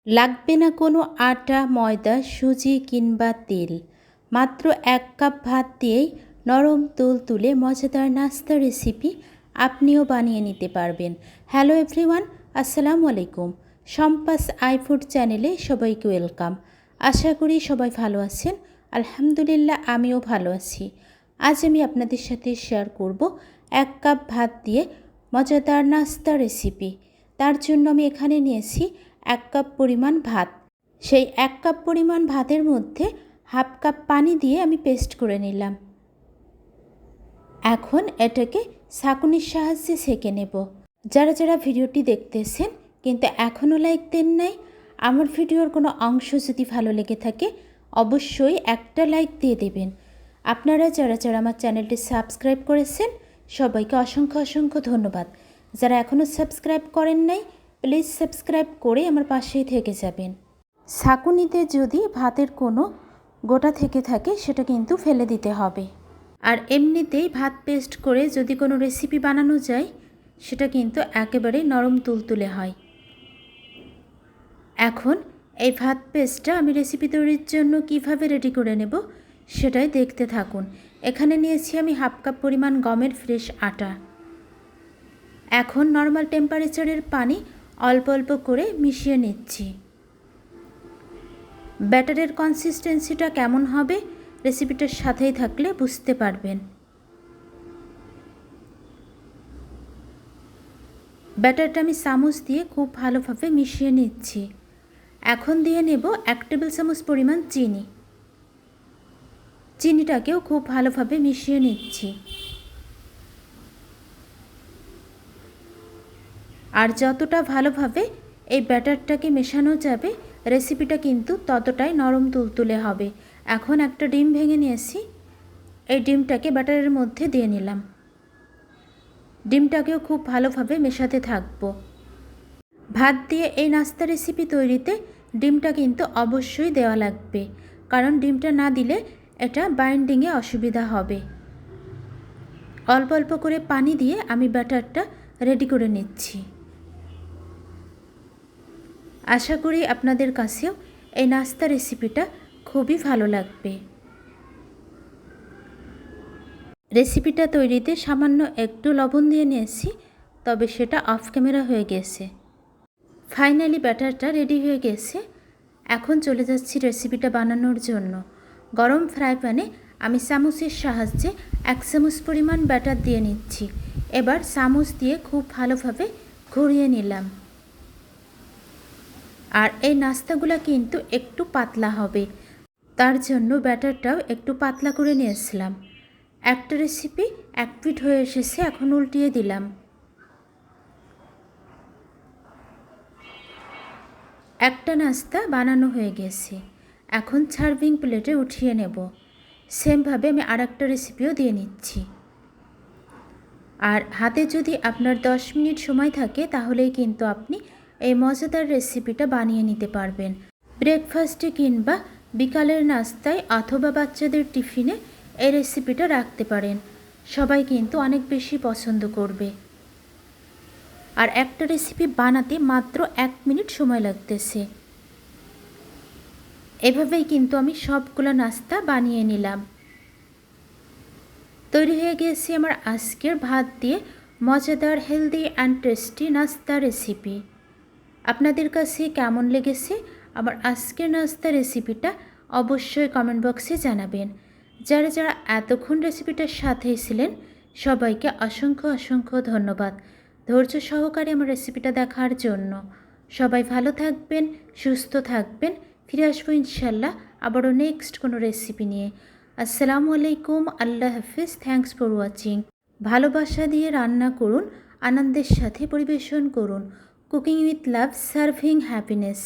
লাগবে না কোনো আটা, ময়দা, সুজি কিংবা তেল। মাত্র 1 কাপ ভাত দিয়েই নরম তুলতুলে মজাদার নাস্তা রেসিপি আপনিও বানিয়ে নিতে পারবেন। হ্যালো এভরিওয়ান, আসসালামু আলাইকুম। সম্পাস আই ফুড চ্যানেলে সবাইকে ওয়েলকাম। আশা করি সবাই ভালো আছেন। আলহামদুলিল্লাহ, আমিও ভালো আছি। আজ আমি আপনাদের সাথে শেয়ার করব 1 কাপ ভাত দিয়ে মজাদার নাস্তা রেসিপি। তার জন্য আমি এখানে নিয়েছি 1 কাপ পরিমাণ ভাত। সেই 1 কাপ পরিমাণ ভাতের মধ্যে হাফ কাপ পানি দিয়ে আমি পেস্ট করে নিলাম। এখন এটাকে ছাঁকুনির সাহায্যে ছেঁকে নেব। যারা যারা ভিডিওটি দেখতেছেন কিন্তু এখনও লাইক দেন নাই, আমার ভিডিওর কোনো অংশ যদি ভালো লেগে থাকে অবশ্যই একটা লাইক দিয়ে দেবেন। আপনারা যারা যারা আমার চ্যানেলটি সাবস্ক্রাইব করেছেন সবাইকে অসংখ্য অসংখ্য ধন্যবাদ। যারা এখনও সাবস্ক্রাইব করেন নাই প্লিজ সাবস্ক্রাইব করে আমার পাশেই থেকে যাবেন। ছাঁকুনিতে যদি ভাতের কোনো গোটা থেকে থাকে সেটা কিন্তু ফেলে দিতে হবে। আর এমনিতেই ভাত পেস্ট করে যদি কোনো রেসিপি বানানো যায় সেটা কিন্তু একেবারে নরম তুলতুলে হয়। এখন এই ভাত পেস্টটা আমি রেসিপি তৈরির জন্য কিভাবে রেডি করে নেব সেটাই দেখতে থাকুন। এখানে নিয়েছি আমি হাফ কাপ পরিমাণ গমের ফ্রেশ আটা। এখন নর্মাল টেম্পারেচারের পানি অল্প অল্প করে মিশিয়ে নিচ্ছি। ব্যাটারের কনসিস্টেন্সিটা কেমন হবে রেসিপিটার সাথেই থাকলে বুঝতে পারবেন। ব্যাটারটা আমি চামচ দিয়ে খুব ভালোভাবে মিশিয়ে নিচ্ছি। এখন দিয়ে নেব 1 টেবিল চামচ পরিমাণ চিনি। চিনিটাকেও খুব ভালোভাবে মিশিয়ে নিচ্ছি। আর যতটা ভালোভাবে এই ব্যাটারটাকে মেশানো যাবে রেসিপিটা কিন্তু ততটাই নরম তুলতুলে হবে। এখন একটা ডিম ভেঙে নিয়েছি, এই ডিমটাকে ব্যাটারের মধ্যে দিয়ে নিলাম। ডিমটাকেও খুব ভালোভাবে মেশাতে থাকবো। ভাত দিয়ে এই নাস্তা রেসিপি তৈরিতে ডিমটা কিন্তু অবশ্যই দেওয়া লাগবে, কারণ ডিমটা না দিলে এটা বাইন্ডিংয়ে অসুবিধা হবে। অল্প অল্প করে পানি দিয়ে আমি ব্যাটারটা রেডি করে নিচ্ছি। আশা করি আপনাদের কাছেও এই নাস্তা রেসিপিটা খুবই ভালো লাগবে। রেসিপিটা তৈরিতে সামান্য একটু লবণ দিয়ে নিয়েছি, তবে সেটা অফ ক্যামেরা হয়ে গেছে। ফাইনালি ব্যাটারটা রেডি হয়ে গেছে। এখন চলে যাচ্ছি রেসিপিটা বানানোর জন্য। গরম ফ্রাই প্যানে আমি চামচের সাহায্যে 1 চামচ পরিমাণ ব্যাটার দিয়ে নিচ্ছি। এবার চামচ দিয়ে খুব ভালোভাবে ঘুরিয়ে নিলাম। আর এই নাস্তাগুলো কিন্তু একটু পাতলা হবে, তার জন্য ব্যাটারটাও একটু পাতলা করে নিয়েছিলাম। একটা রেসিপি 1 পিঠ হয়ে এসেছে, এখন উল্টিয়ে দিলাম। একটা নাস্তা বানানো হয়ে গেছে, এখন সার্ভিং প্লেটে উঠিয়ে নেব। সেমভাবে আমি আরেকটা রেসিপিও দিয়ে নিচ্ছি। আর হাতে যদি আপনার 10 মিনিট সময় থাকে তাহলেই কিন্তু আপনি এই মজাদার রেসিপিটা বানিয়ে নিতে পারবেন। ব্রেকফাস্টে কিংবা বিকালের নাস্তায় অথবা বাচ্চাদের টিফিনে এই রেসিপিটা রাখতে পারেন। সবাই কিন্তু অনেক বেশি পছন্দ করবে। আর একটা রেসিপি বানাতে মাত্র 1 মিনিট সময় লাগতেছে। এভাবেই কিন্তু আমি সবগুলো নাস্তা বানিয়ে নিলাম। তৈরি হয়ে গেছে আমার আজকের ভাত দিয়ে মজাদার হেলদি অ্যান্ড টেস্টি নাস্তা রেসিপি। আপনাদের কাছে কেমন লেগেছে আমার আজকের নাস্তা রেসিপিটা অবশ্যই কমেন্ট বক্সে জানাবেন। যারা যারা এতক্ষণ রেসিপিটার সাথেই ছিলেন সবাইকে অসংখ্য অসংখ্য ধন্যবাদ ধৈর্য সহকারে আমার রেসিপিটা দেখার জন্য। সবাই ভালো থাকবেন, সুস্থ থাকবেন। ফিরে আসবো ইনশাল্লাহ আবারও নেক্সট কোনো রেসিপি নিয়ে। আসসালামু আলাইকুম, আল্লাহ হাফিজ। Thanks for watching. ভালোবাসা দিয়ে রান্না করুন, আনন্দের সাথে পরিবেশন করুন। Cooking with love, serving happiness.